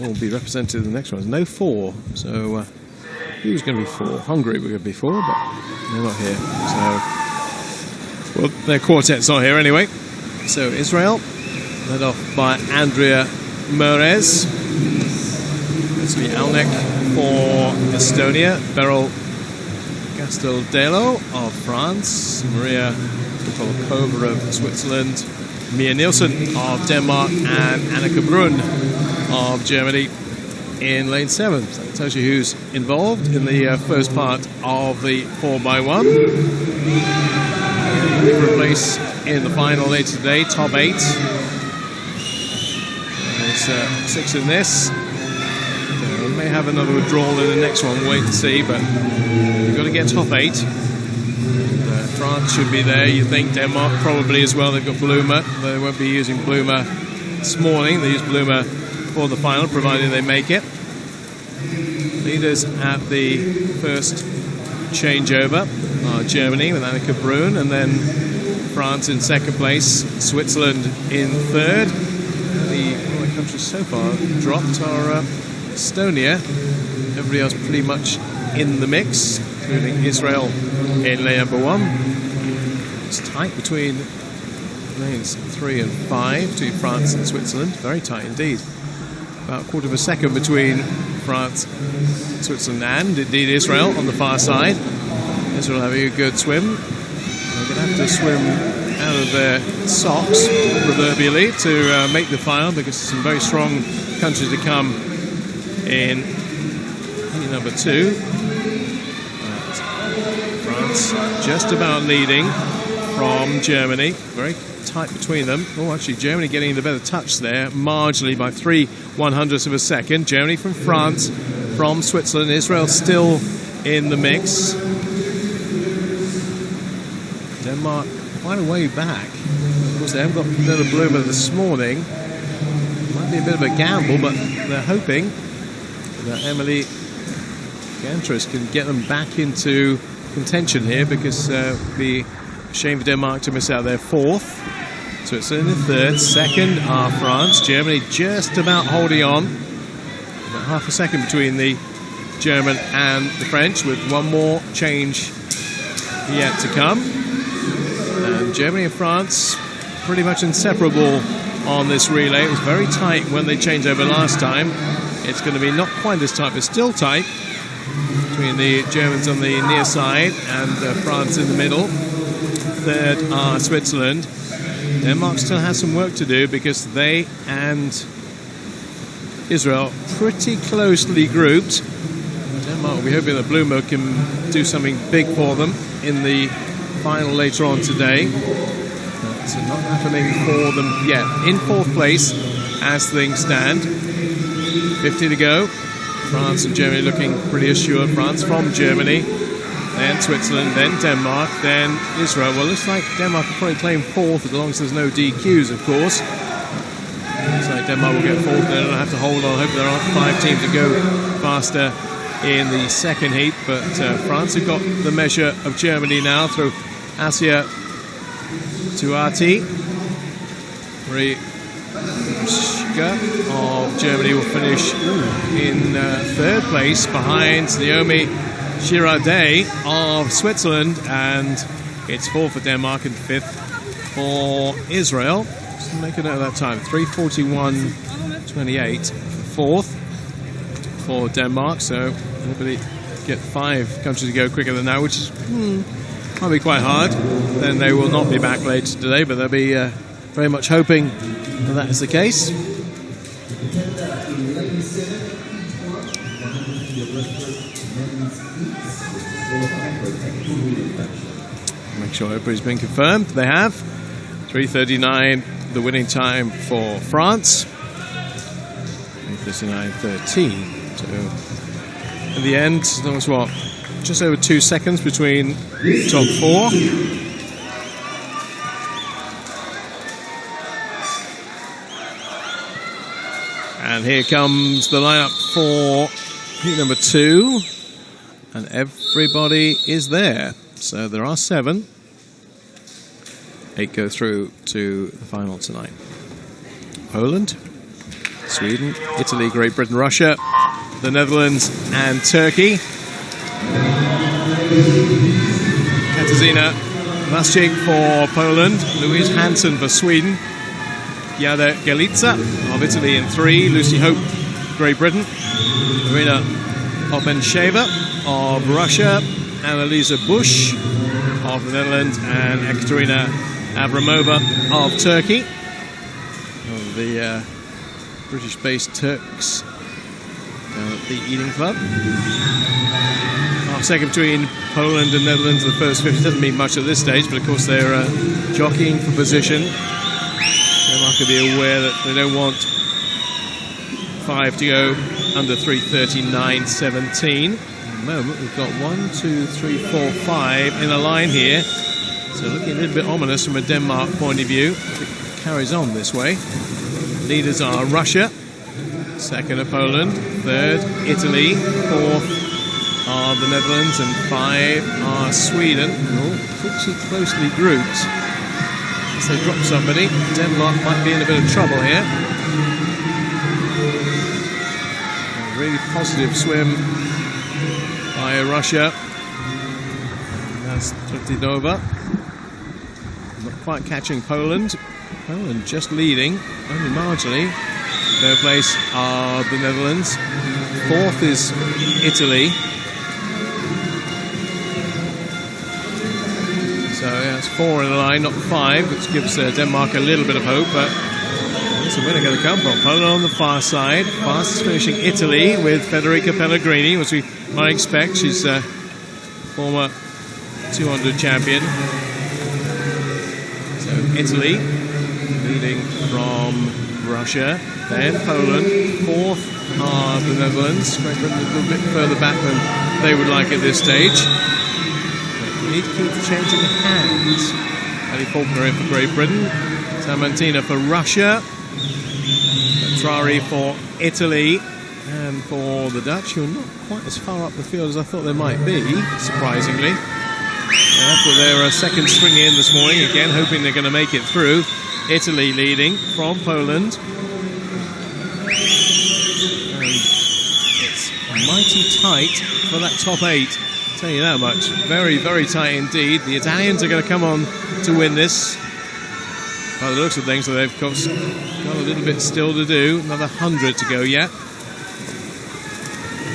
will be represented in the next one. There's no 4, so who's going to be 4? Hungary were going to be 4, but they're not here. So, well, their quartet's not here anyway. So Israel, led off by Andrea Merez. It's the Alnek for Estonia, Beryl Casteldello of France, Maria Polkova of Switzerland, Mia Nielsen of Denmark, and Annika Brun of Germany in lane 7. So that tells you who's involved in the first part of the 4x1. Looking for a place in the final later today, top 8. There's 6 in this. We may have another withdrawal in the next one, wait and see, but you've got to get top 8. And, France should be there, you think. Denmark probably as well. They've got Bloomer. They won't be using Bloomer this morning. They use Bloomer for the final, provided they make it. Leaders at the first changeover are Germany with Annika Brun, and then France in second place, Switzerland in third. The only countries so far dropped are Estonia. Everybody else pretty much in the mix, including Israel in lane number 1. It's tight between lanes 3 and 5 between France and Switzerland. Very tight indeed. About a quarter of a second between France, Switzerland, and indeed Israel on the far side. Israel having a good swim. They're going to have to swim out of their socks, proverbially, to make the final, because there's some very strong countries to come in number 2. France just about leading from Germany. Very tight between them. Oh, actually, Germany getting the better touch there, marginally by 3/100ths of a second. Germany from France, from Switzerland. Israel still in the mix. Denmark quite a way back. Of course, they haven't got Pernilla Bloomer this morning. Might be a bit of a gamble, but they're hoping that Emily Gantris can get them back into contention here, because it would be a shame for Denmark to miss out their 4th. So it's in the 3rd. 2nd are France. Germany just about holding on. About half a second between the German and the French, with one more change yet to come. And Germany and France pretty much inseparable on this relay. It was very tight when they changed over last time. It's going to be not quite as tight, but still tight between the Germans on the near side and France in the middle. 3rd are Switzerland. Denmark still has some work to do, because they and Israel pretty closely grouped. Denmark will be hoping that Bloomer can do something big for them in the final later on today. That's not happening for them yet. In 4th place as things stand. 50 to go. France and Germany looking pretty assured. France from Germany, then Switzerland, then Denmark, then Israel. Well, looks like Denmark will probably claim 4th, as long as there's no DQs, of course. Looks like Denmark will get 4th. They don't have to hold on. Hope there aren't 5 teams to go faster in the second heat. But France have got the measure of Germany now through Asia Tuati. Marie of Germany will finish in 3rd place behind Naomi Girardet of Switzerland, and it's 4th for Denmark and 5th for Israel. Just make a note of that time. 3:41.28 4th for Denmark, so anybody get 5 countries to go quicker than that, which is might be quite hard. Then they will not be back later today, but they'll be very much hoping that is the case. Make sure everybody's been confirmed. They have. 3:39, the winning time for France. 3:39.13. So in the end, that was what? Just over 2 seconds between top 4. And here comes the lineup for heat number 2. And everybody is there. So there are 7. 8 go through to the final tonight. Poland, Sweden, Italy, Great Britain, Russia, the Netherlands and Turkey. Katarzyna Masczyk for Poland, Louise Hansen for Sweden, Giada Galica of Italy in 3, Lucy Hope, Great Britain, Marina Obensheva of Russia, Annalisa Bush of the Netherlands, and Ekaterina Abramova of Turkey. Of the British-based Turks down at the Eating Club. Half second between Poland and Netherlands in the first 50. Doesn't mean much at this stage, but of course they're jockeying for position. Denmark will be aware that they don't want 5 to go under 3:39.17. At the moment we've got 1, 2, 3, 4, 5 in a line here. So looking a little bit ominous from a Denmark point of view. If it carries on this way. Leaders are Russia, second are Poland, third Italy, fourth are the Netherlands, and 5 are Sweden. All pretty closely grouped. As they drop somebody, Denmark might be in a bit of trouble here. A really positive swim by Russia. That's Tretidova. Not quite catching Poland. Poland just leading, only marginally. Third place are the Netherlands. Fourth is Italy. So yeah, it's 4 in the line, not 5, which gives Denmark a little bit of hope. But where's the winner going to come from? Poland on the far side. Fastest finishing Italy with Federica Pellegrini, which we might expect. She's a former 200 champion. So Italy leading from Russia, then Poland, fourth are the Netherlands, Great Britain a little bit further back than they would like at this stage. But we need to keep changing hands. Ali Faulkner in for Great Britain, Samantina for Russia, Petrari for Italy, and for the Dutch, who are not quite as far up the field as I thought they might be, surprisingly. After their second string in this morning, again hoping they're going to make it through. Italy leading from Poland. And it's mighty tight for that top 8. I'll tell you that much. Very, very tight indeed. The Italians are going to come on to win this. By the looks of things, so they've got a little bit still to do. Another 100 to go yet.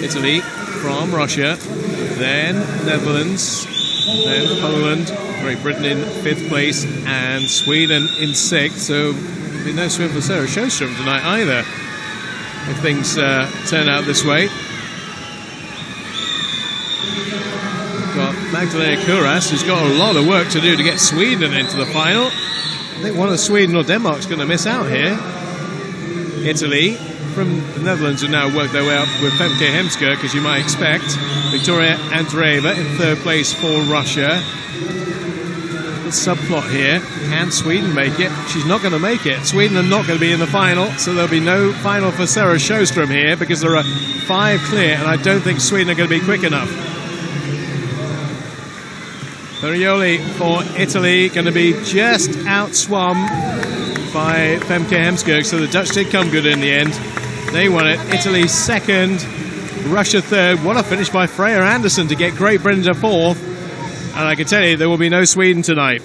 Italy from Russia. Then Netherlands. Then Poland, Great Britain in 5th place, and Sweden in 6th. So there'll be no swim for Sarah Sjöström tonight either, if things turn out this way. We've got Magdalena Kuras, who's got a lot of work to do to get Sweden into the final. I think one of Sweden or Denmark's going to miss out here. Italy from the Netherlands have now worked their way up with Femke Heemskerk, as you might expect. Victoria Andreeva in 3rd place for Russia. The subplot here, can Sweden make it? She's not going to make it. Sweden are not going to be in the final, so there'll be no final for Sarah Sjöström here, because there are 5 clear, and I don't think Sweden are going to be quick enough. Perioli for Italy, going to be just outswum by Femke Heemskerk, so the Dutch did come good in the end. They won it. Italy 2nd, Russia 3rd. What a finish by Freya Anderson to get Great Britain to 4th. And I can tell you, there will be no Sweden tonight.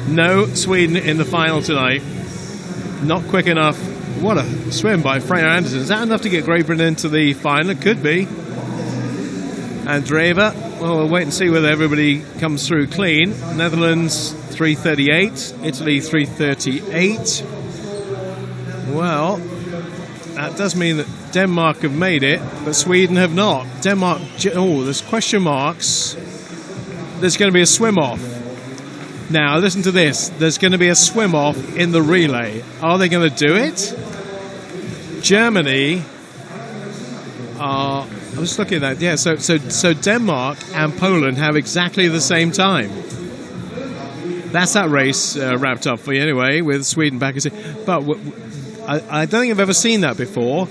No Sweden in the final tonight. Not quick enough. What a swim by Freya Anderson. Is that enough to get Great Britain into the final? It could be. Andreeva, well, we'll wait and see whether everybody comes through clean. Netherlands 3:38, Italy 3:38. Well, that does mean that Denmark have made it, but Sweden have not. Denmark, oh, there's question marks. There's going to be a swim-off. Now, listen to this. There's going to be a swim-off in the relay. Are they going to do it? Germany are... I was looking at that. Yeah, so Denmark and Poland have exactly the same time. That's that race wrapped up for you anyway, with Sweden back. But I don't think I've ever seen that before.